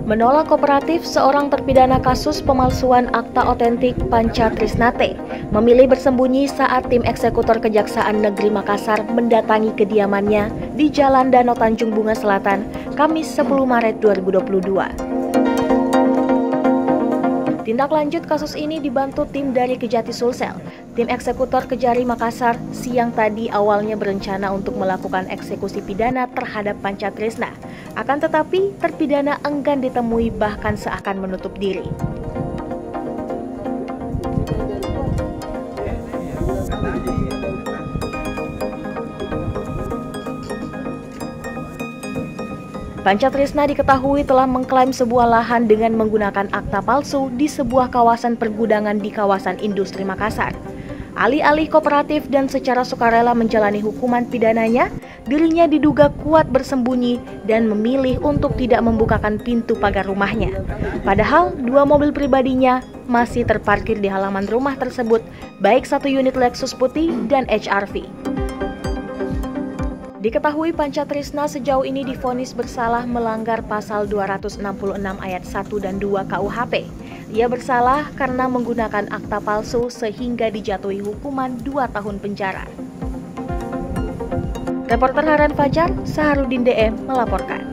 Menolak kooperatif, seorang terpidana kasus pemalsuan akta otentik Panca Trisnate memilih bersembunyi saat tim eksekutor Kejaksaan Negeri Makassar mendatangi kediamannya di Jalan Danau Tanjung Bunga Selatan, Kamis 10 Maret 2022. Tindak lanjut kasus ini dibantu tim dari Kejati Sulsel. Tim eksekutor Kejari Makassar siang tadi awalnya berencana untuk melakukan eksekusi pidana terhadap Panca Trisna. Akan tetapi, terpidana enggan ditemui bahkan seakan menutup diri. Panca Trisna diketahui telah mengklaim sebuah lahan dengan menggunakan akta palsu di sebuah kawasan pergudangan di kawasan industri Makassar. Alih-alih kooperatif dan secara sukarela menjalani hukuman pidananya, dirinya diduga kuat bersembunyi dan memilih untuk tidak membukakan pintu pagar rumahnya. Padahal, 2 mobil pribadinya masih terparkir di halaman rumah tersebut, baik 1 unit Lexus putih dan HR-V. Diketahui Panca Trisna sejauh ini divonis bersalah melanggar pasal 266 ayat 1 dan 2 KUHP. Ia bersalah karena menggunakan akta palsu sehingga dijatuhi hukuman 2 tahun penjara. Reporter Haran Fajar, Saharudin DM melaporkan.